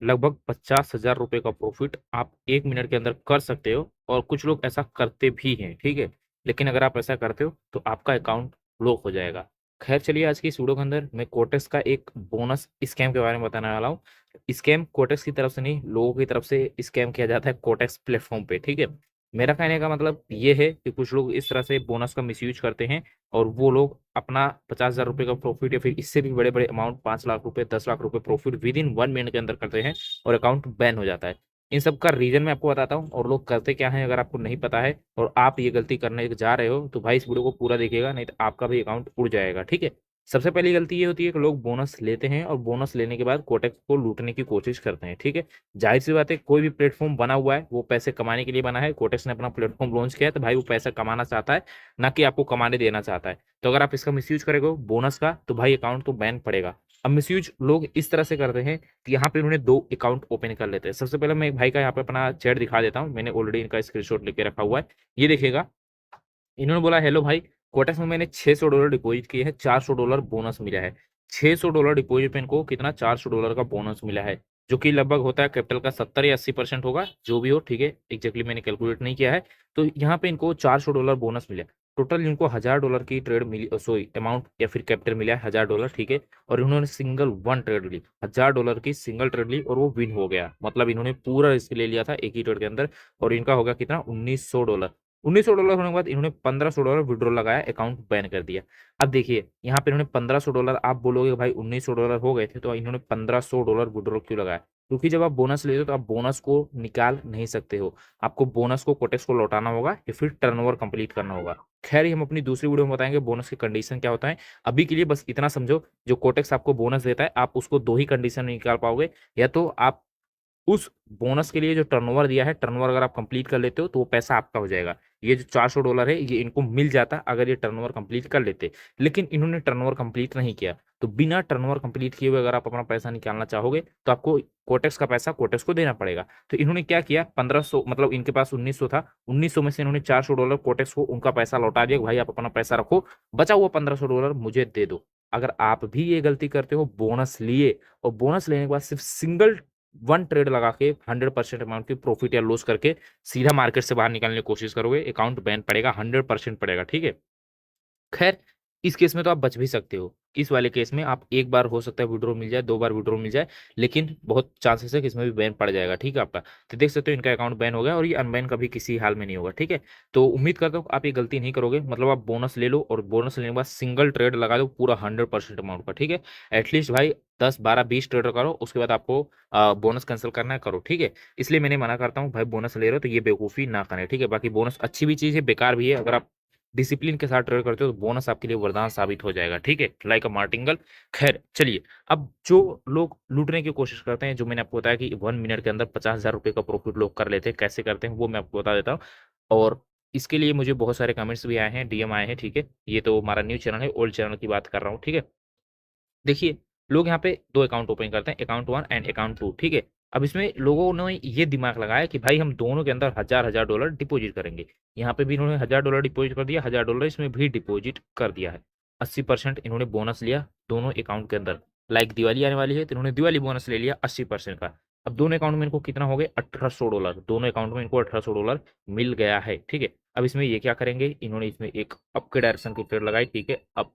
लगभग 50,000 रुपये का प्रॉफिट आप 1 मिनट के अंदर कर सकते हो, और कुछ लोग ऐसा करते भी हैं, ठीक है। लेकिन अगर आप ऐसा करते हो तो आपका अकाउंट ब्लॉक हो जाएगा। खैर चलिए, आज की इस वीडियो के अंदर मैं कोटेक्स का एक बोनस स्कैम के बारे में बताने वाला हूँ। स्कैम कोटेक्स की तरफ से नहीं, लोगों की तरफ से स्कैम किया जाता है कोटेक्स प्लेटफॉर्म पे, ठीक है। मेरा कहने का मतलब ये है कि कुछ लोग इस तरह से बोनस का मिसयूज करते हैं, और वो लोग अपना 50,000 रुपये का प्रॉफिट या फिर इससे भी बड़े बड़े अमाउंट, 5 लाख रुपए, 10 लाख रुपए प्रॉफिट विद इन 1 मिनट के अंदर करते हैं, और अकाउंट बैन हो जाता है। इन सब का रीजन मैं आपको बताता हूँ, और लोग करते क्या है, अगर आपको नहीं पता है और आप ये गलती करने जा रहे हो तो भाई इस वीडियो को पूरा देखिएगा, नहीं तो आपका भी अकाउंट उड़ जाएगा, ठीक है। सबसे पहली गलती ये होती है कि लोग बोनस लेते हैं और बोनस लेने के बाद कोटेक्स को लूटने की कोशिश करते हैं, ठीक है। जाहिर सी बात है, कोई भी प्लेटफॉर्म बना हुआ है वो पैसे कमाने के लिए बना है। कोटेक्स ने अपना प्लेटफॉर्म लॉन्च किया है तो भाई वो पैसा कमाना चाहता है, ना कि आपको कमाने देना चाहता है। तो अगर आप इसका मिसयूज करेंगे बोनस का, तो भाई अकाउंट तो बैन पड़ेगा। अब मिसयूज लोग इस तरह से करते हैं कि यहाँ पे उन्होंने दो अकाउंट ओपन कर लेते हैं। सबसे पहले मैं एक भाई का यहाँ पे अपना चैट दिखा देता हूँ, मैंने ऑलरेडी इनका स्क्रीनशॉट लेके रखा हुआ है, ये देखिएगा। इन्होंने बोला, हेलो भाई, कोटक में मैंने $600 डिपॉजिट किए हैं, $400 बोनस मिला है। $600 डिपॉजिट पे इनको कितना, $400 का बोनस मिला है, जो कि लगभग होता है कैपिटल का 70 या 80% होगा, जो भी हो, ठीक है। एग्जैक्टली मैंने कैलकुलेट नहीं किया है। तो यहाँ पे इनको $400 बोनस मिला। टोटल इनको $1,000 की ट्रेड मिली, सॉरी अमाउंट या फिर कैपिटल मिला है $1,000, ठीक है। और इन्होंने सिंगल वन ट्रेड ली, $1,000 की सिंगल ट्रेड ली, और वो विन हो गया। मतलब इन्होंने पूरा रिस्क ले लिया था एक ही ट्रेड के अंदर, और इनका हो गया कितना, $1,900। $1,900 होने के बाद इन्होंने $1,500 विड्रॉ लगाया, अकाउंट बैन कर दिया। अब देखिए यहाँ पे इन्होंने $1,500, आप बोलोगे भाई $1,900 हो गए थे, तो इन्होंने $1,500 विड्रॉ क्यों लगाया? क्योंकि जब आप बोनस लेते हो तो आप बोनस को निकाल नहीं सकते हो, आपको बोनस को कोटेक्स को लौटाना होगा या फिर टर्नओवर कंप्लीट करना होगा। खैर, ये हम अपनी दूसरी वीडियो में बताएंगे बोनस की कंडीशन क्या होता है। अभी के लिए बस इतना समझो, जो कोटेक्स आपको बोनस देता है, आप उसको दो ही कंडीशन में निकाल पाओगे। या तो आप उस बोनस के लिए जो टर्नओवर दिया है, टर्नओवर अगर आप कंप्लीट कर लेते हो तो वो पैसा आपका हो जाएगा। ये जो $400 है, ये इनको मिल जाता अगर ये टर्नओवर कंप्लीट कर लेते। लेकिन इन्होंने टर्नओवर कंप्लीट नहीं किया, तो बिना टर्नओवर कंप्लीट किए हुए अगर आप अपना पैसा निकालना चाहोगे तो आपको कोटेक्स का पैसा कोटेक्स को देना पड़ेगा। तो इन्होंने क्या किया, 1500, मतलब इनके पास 1900 था, 1900 में से इन्होंने $400 कोटेक्स को उनका पैसा लौटा दिया, भाई आप अपना पैसा रखो, बचा हुआ $1,500 मुझे दे दो। अगर आप भी ये गलती करते हो, बोनस लिए और बोनस लेने के बाद सिर्फ सिंगल वन ट्रेड लगा के 100% अमाउंट की प्रॉफिट या लॉस करके सीधा मार्केट से बाहर निकलने की कोशिश करोगे, अकाउंट बैन पड़ेगा, 100% पड़ेगा, ठीक है। खैर, इस केस में तो आप बच भी सकते हो। इस वाले केस में आप एक बार हो सकता है विड्रॉ मिल जाए, दो बार विड्रॉ मिल जाए, लेकिन बहुत चांसेस है कि इसमें भी बैन पड़ जाएगा, ठीक है आपका। तो देख सकते हो इनका अकाउंट बैन हो गया, और ये अनबैन कभी किसी हाल में नहीं होगा, ठीक है। तो उम्मीद करता हूँ आप ये गलती नहीं करोगे, मतलब आप बोनस ले लो और बोनस लेने के बाद सिंगल ट्रेड लगा दो पूरा 100% अमाउंट का, ठीक है। एटलीस्ट भाई 10 12 20 ट्रेड करो, उसके बाद आपको बोनस कैंसिल करना है, करो, ठीक है। इसलिए मैंने मना करता हूँ भाई, बोनस ले रहे हो तो ये बेवकूफ़ी ना करें, ठीक है। बाकी बोनस अच्छी भी चीज़ है, बेकार भी है। अगर आप डिसिप्लिन के साथ ट्रेड करते हो तो बोनस आपके लिए वरदान साबित हो जाएगा, ठीक है, लाइक अ मार्टिंगल। खैर चलिए, अब जो लोग लूटने की कोशिश करते हैं, जो मैंने आपको बताया कि 1 मिनट के अंदर 50,000 रुपये का प्रॉफिट लोग कर लेते हैं, कैसे करते हैं वो मैं आपको बता देता हूँ। और इसके लिए मुझे बहुत सारे कमेंट्स भी आए हैं, डीएम आए हैं, ठीक है। ये तो हमारा न्यू चैनल है, ओल्ड चैनल की बात कर रहा हूँ, ठीक है। देखिए, लोग यहाँ पे दो अकाउंट ओपन करते हैं, account one and account two, ठीक है। अब इसमें लोगों ने ये दिमाग लगाया कि भाई हम दोनों के अंदर $1,000 डिपॉजिट करेंगे। यहाँ पे भी इन्होंने $1,000 डिपॉजिट कर दिया, $1,000 इसमें भी डिपॉजिट कर दिया है। 80% इन्होंने बोनस लिया दोनों अकाउंट के अंदर। लाइक दिवाली आने वाली है तो इन्होंने दिवाली बोनस ले लिया 80% का। अब दोनों अकाउंट में इनको कितना हो गया, $1,800, दोनों अकाउंट में इनको $1,800 मिल गया है, ठीक है। अब इसमें ये क्या करेंगे, इन्होंने इसमें एक अप के डायरेक्शन की ट्रेड लगाई, ठीक है। अब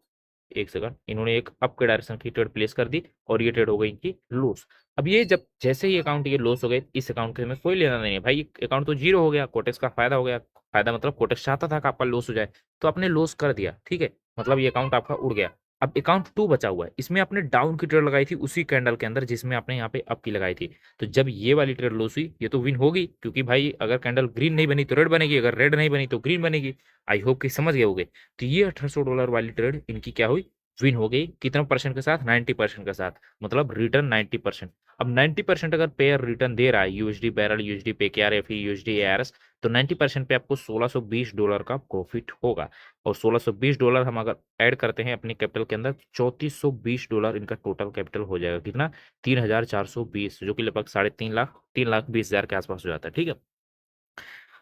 एक सेकंड, इन्होंने एक अप के डायरेक्शन की ट्रेड प्लेस कर दी, और ये ट्रेड हो गई इनकी लॉस। अब ये जब जैसे ही अकाउंट ये लॉस हो गए, इस अकाउंट के में कोई लेना नहीं है भाई, अकाउंट तो जीरो हो गया, कोटेक्स का फायदा हो गया। फायदा मतलब कोटेक्स चाहता था कि आपका लॉस हो जाए, तो आपने लॉस कर दिया, ठीक है। मतलब ये अकाउंट आपका उड़ गया। अब अकाउंट टू बचा हुआ है, इसमें आपने डाउन की ट्रेड लगाई थी उसी कैंडल के अंदर जिसमें आपने यहाँ पे अप की लगाई थी। तो जब ये वाली ट्रेड लॉस हुई, ये तो विन होगी, क्योंकि भाई अगर कैंडल ग्रीन नहीं बनी तो रेड बनेगी, अगर रेड नहीं बनी तो ग्रीन बनेगी। आई होप कि समझ गए होगे। तो ये $1,800 वाली ट्रेड इनकी क्या हुई, विन हो गई। कितना परसेंट के साथ, 90% के साथ, मतलब रिटर्न 90%। अब 90% अगर पेयर रिटर्न दे रहा है, यूएसडी बैरल, यूएसडी पेकेआर या फिर यूएसडी एआरएस, तो 90% पे आपको $1,620 का प्रॉफिट होगा। और $1,620 हम अगर ऐड करते हैं अपने कैपिटल के अंदर, $3,420 इनका टोटल कैपिटल हो जाएगा, कितना, 3,420, जो कि लगभग 3.5 लाख, 3,20,000 के आसपास हो जाता है, ठीक है।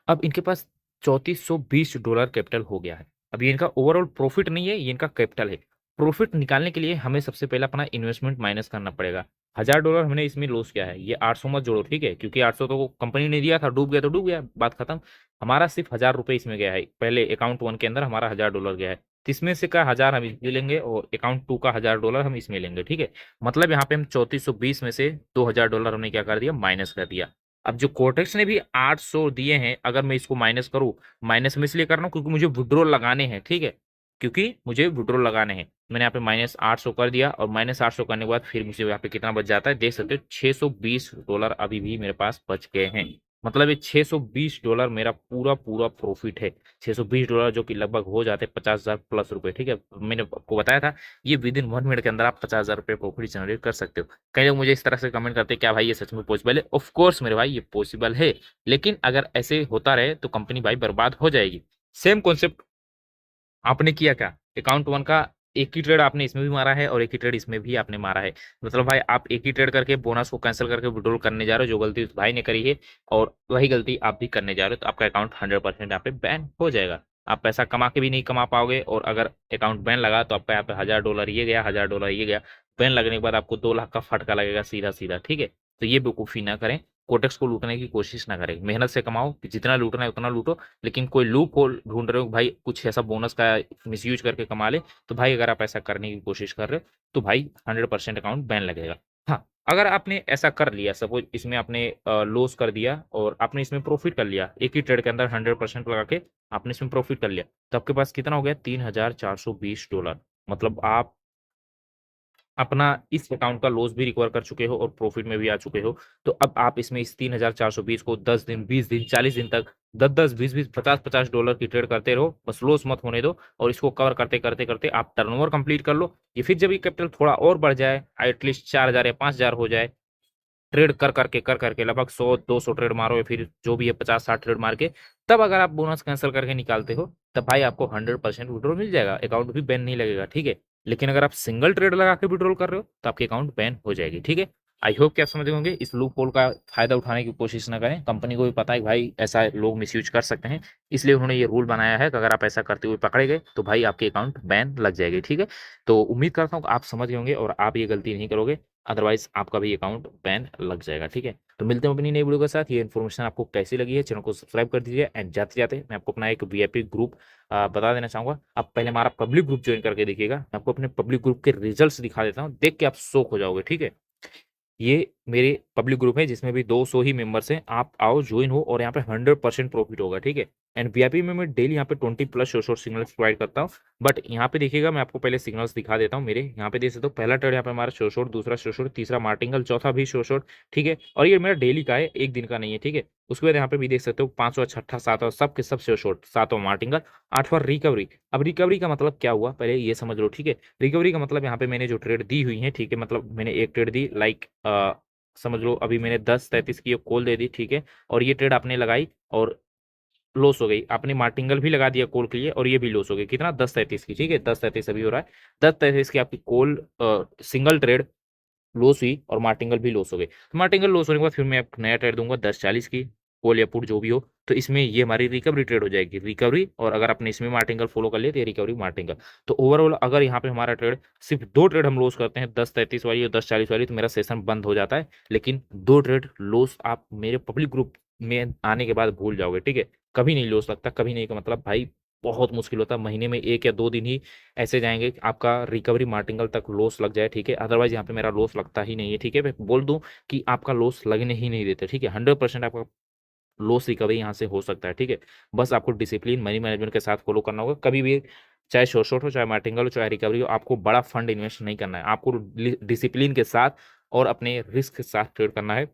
अब इनके पास $3,420 कैपिटल हो गया है। अब ये इनका ओवरऑल प्रॉफिट नहीं है, ये इनका कैपिटल है। प्रॉफिट निकालने के लिए हमें सबसे पहले अपना इन्वेस्टमेंट माइनस करना पड़ेगा। $1000 हमने इसमें लॉस किया है। ये 800 मत जोड़ो, ठीक है, क्योंकि 800 तो कंपनी ने दिया था, डूब गया तो डूब गया, बात खत्म। हमारा सिर्फ $1000 इसमें गया है, पहले अकाउंट 1 के अंदर हमारा $1000 गया है, तो इसमें से का 1000 हम इसमें लेंगे और अकाउंट 2 का $1000 हम इसमें लेंगे, ठीक है। मतलब यहाँ पे हम 3420 में से $2000 हमने क्या कर दिया, माइनस कर दिया। अब जो कोटेक्स ने भी 800 दिए हैं, अगर मैं इसको माइनस करूँ, माइनस में इसलिए कर रहा हूँ क्योंकि मुझे विड्रॉल लगाने हैं, ठीक है, क्योंकि मुझे विड्रॉल लगाने हैं। मैंने यहाँ पे -800 कर दिया और -800 करने के बाद फिर मुझे यहाँ पे कितना बच जाता है, देख सकते हो $620 अभी भी मेरे पास बच गए हैं। मतलब ये $620 मेरा पूरा पूरा प्रॉफिट है। $620 जो कि लगभग हो जाते हैं 50,000 प्लस रुपए, ठीक है। मैंने आपको बताया था ये विद इन 1 मिनट के अंदर आप 50,000 रुपये प्रॉफिट जनरेट कर सकते हो। कई लोग मुझे इस तरह से कमेंट करते हैं क्या भाई ये सच में पॉसिबल है? ऑफ कोर्स मेरे भाई ये पॉसिबल है, लेकिन अगर ऐसे होता रहे तो कंपनी भाई बर्बाद हो जाएगी। सेम कॉन्सेप्ट आपने किया क्या, अकाउंट 1 का एक ही ट्रेड आपने इसमें भी मारा है और एक ही ट्रेड इसमें भी आपने मारा है। मतलब भाई आप एक ही ट्रेड करके बोनस को कैंसिल करके विड्रॉल करने जा रहे हो, जो गलती उस भाई ने करी है और वही गलती आप भी करने जा रहे हो, तो आपका अकाउंट 100% यहाँ पे बैन हो जाएगा। आप पैसा कमा के भी नहीं कमा पाओगे, और अगर अकाउंट बैन लगा तो आपका यहाँ पे $1000 ये गया, $1000 ये गया। बैन लगने के बाद आपको 2 लाख का फटका लगेगा सीधा सीधा, ठीक है। तो ये बेवकूफ़ी ना करें, कोटेक्स को लूटने की कोशिश ना करें, मेहनत से कमाओ, कि जितना लूटना है उतना लूटो। लेकिन कोई लूप होल ढूंढ रहे हो भाई, कुछ ऐसा बोनस का मिसयूज करके कमा ले, तो भाई अगर आप ऐसा करने की कोशिश कर रहे हो तो भाई 100% अकाउंट बैन लगेगा। हाँ, अगर आपने ऐसा कर लिया, सपोज इसमें आपने लॉस कर दिया और आपने इसमें प्रॉफिट कर लिया, एक ही ट्रेड के अंदर 100% लगा के आपने इसमें प्रॉफिट कर लिया, तो आपके पास कितना हो गया, $3420। मतलब आप अपना इस अकाउंट का लॉस भी रिकवर कर चुके हो और प्रॉफिट में भी आ चुके हो। तो अब आप इसमें इस 3420 को 10 दिन, 20 दिन, 40 दिन तक 10-10, 20-20, 50-50 डॉलर की ट्रेड करते रहो, बस लॉस मत होने दो। और इसको कवर करते करते करते आप टर्नओवर कंप्लीट कर लो। ये फिर जब ये कैपिटल थोड़ा और बढ़ जाए, एटलीस्ट 4000 या 5000 हो जाए, ट्रेड कर करके लगभग 100-200 ट्रेड मारो, या फिर जो भी है 50-60 ट्रेड मार के, तब अगर आप बोनस कैंसिल करके निकालते हो, तब भाई आपको 100% विड्रॉल मिल जाएगा, अकाउंट भी बैन नहीं लगेगा, ठीक है। लेकिन अगर आप सिंगल ट्रेड लगा के विड्रॉल कर रहे हो तो आपकी अकाउंट बैन हो जाएगी, ठीक है। आई होप कि आप समझ गए होंगे, इस लूप होल का फायदा उठाने की कोशिश ना करें। कंपनी को भी पता है कि भाई ऐसा लोग मिसयूज कर सकते हैं, इसलिए उन्होंने ये रूल बनाया है कि अगर आप ऐसा करते हुए पकड़े गए तो भाई आपके अकाउंट बैन लग जाएगी, ठीक है। तो उम्मीद करता हूँ कि आप समझ गए होंगे और आप ये गलती नहीं करोगे, अदरवाइज आपका भी अकाउंट बैन लग जाएगा, ठीक है। तो मिलते हैं अपनी नई वीडियो के साथ। ये इन्फॉर्मेशन आपको कैसी लगी है, चैनल को सब्सक्राइब कर दीजिए। एंड जाते जाते मैं आपको अपना एक वीआईपी ग्रुप बता देना चाहूंगा। आप पहले हमारा पब्लिक ग्रुप ज्वाइन करके देखिएगा, मैं आपको अपने पब्लिक ग्रुप के रिजल्ट्स दिखा देता हूँ, देख के आप शॉक हो जाओगे, ठीक है। ये मेरे पब्लिक ग्रुप है जिसमें भी 200 ही मेंबर्स हैं, आप आओ ज्वाइन हो और यहाँ पे 100% प्रॉफिट होगा, ठीक है। एंड वीआईपी में मैं डेली यहाँ पे 20+ शॉर्ट सिग्नल्स प्रोवाइड करता हूँ। बट यहाँ पे देखिएगा, मैं आपको पहले सिग्नल्स दिखा देता हूँ मेरे। यहाँ पे देख सकते हो, पहला ट्रेड यहाँ पे हमारा शॉर्ट, दूसरा शॉर्ट, तीसरा मार्टिंगल, चौथा भी शॉर्ट, ठीक है। और ये मेरा डेली का है, एक दिन का नहीं है, ठीक है। उसके बाद यहाँ पे भी देख सकते हो, पांचवा, छठा, सातवां, सबके सब शॉर्ट, सातवां मार्टिंगल, आठवां रिकवरी। अब रिकवरी का मतलब क्या हुआ पहले ये समझ लो, ठीक है। रिकवरी का मतलब यहाँ पे मैंने जो ट्रेड दी हुई है, ठीक है, मतलब मैंने एक ट्रेड दी, लाइक समझ लो अभी मैंने 10:33 की कॉल दे दी, ठीक है। और ये ट्रेड आपने लगाई और लॉस हो गई, आपने मार्टिंगल भी लगा दिया कॉल के लिए और ये भी लॉस हो गई, कितना, 10:33 की, ठीक है। 10:33 अभी हो रहा है, 10:33 की आपकी कॉल सिंगल ट्रेड लॉस हुई और मार्टिंगल भी लॉस हो गई। तो मार्टिंगल लॉस होने के बाद फिर मैं एक नया ट्रेड दूंगा 10:40 की, कॉल या पुट जो भी हो, तो इसमें ये हमारी रिकवरी ट्रेड हो जाएगी, रिकवरी। और अगर आपने इसमें मार्टिंगल फॉलो कर लिया तो ये रिकवरी मार्टिंगल। तो ओवरऑल अगर यहाँ पे हमारा ट्रेड सिर्फ 2 ट्रेड हम लॉस करते हैं, 10:33 वाली और 10:40 वाली, तो मेरा सेशन बंद हो जाता है। लेकिन 2 ट्रेड लॉस आप मेरे पब्लिक ग्रुप में आने के बाद भूल जाओगे, ठीक है। कभी नहीं लॉस लगता, कभी नहीं, का मतलब भाई बहुत मुश्किल होता है, महीने में 1 या 2 दिन ही ऐसे जाएंगे कि आपका रिकवरी मार्टिंगल तक लॉस लग जाए, ठीक है। अदरवाइज यहाँ पे मेरा लॉस लगता ही नहीं है, ठीक है। मैं बोल दूं कि आपका लॉस लगने ही नहीं देते, ठीक है। 100% आपका लॉस रिकवरी यहाँ से हो सकता है, ठीक है। बस आपको डिसिप्लिन मनी मैनेजमेंट के साथ फॉलो करना होगा। कभी भी, चाहे शॉर्ट हो, चाहे मार्टिंगल हो, चाहे रिकवरी हो, आपको बड़ा फंड इन्वेस्ट नहीं करना है, आपको डिसिप्लिन के साथ और अपने रिस्क के साथ ट्रेड करना है,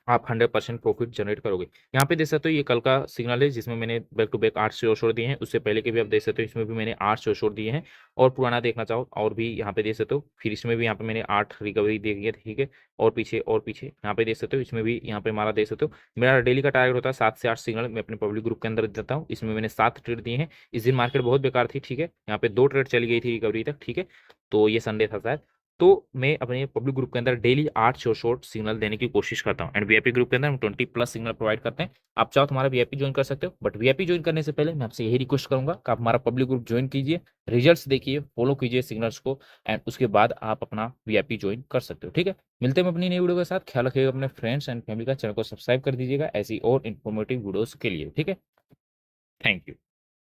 आप 100% प्रॉफिट जनरेट करोगे। यहाँ पे देख सकते हो, ये कल का सिग्नल है जिसमें मैंने बैक टू बैक 8 शोर दिए हैं, उससे पहले के भी आप देख सकते हो, इसमें भी मैंने 8 शोर दिए हैं। और पुराना देखना चाहो और भी यहाँ पे देख सकते हो, फिर इसमें भी यहाँ पे मैंने 8 रिकवरी दे दी है, ठीक है। और पीछे यहाँ पे देख सकते हो, इसमें भी यहाँ पे हमारा देख सकते हो, मेरा डेली का टारगेट होता है 7 से 8 सिग्नल मैं अपने पब्लिक ग्रुप के अंदर देता हूँ। इसमें मैंने 7 ट्रेड दिए हैं। इस दिन मार्केट बहुत बेकार थी, ठीक है, यहाँ पे 2 ट्रेड चली गई थी रिकवरी तक, ठीक है। तो ये संडे था शायद, तो मैं अपने पब्लिक ग्रुप के अंदर डेली 8 शॉर्ट सिग्नल देने की कोशिश करता हूँ, एंड वीआईपी ग्रुप के अंदर हम 20+ सिग्नल प्रोवाइड करते हैं। आप चाहो तो हमारा वीआईपी ज्वाइन कर सकते हो, बट वीआईपी ज्वाइन करने से पहले मैं आपसे यही रिक्वेस्ट करूंगा कि आप हमारा पब्लिक ग्रुप ज्वाइन कीजिए, रिजल्ट्स देखिए, फॉलो कीजिए सिग्नल्स को, एंड उसके बाद आप अपना वीआईपी ज्वाइन कर सकते हो। ठीक है, मिलते हैं अपनी नई वीडियो के साथ। ख्याल रखिएगा अपने फ्रेंड्स एंड फैमिली का, चैनल को सब्सक्राइब कर दीजिएगा ऐसी और इन्फॉर्मेटिव वीडियोस के लिए। ठीक है, थैंक यू।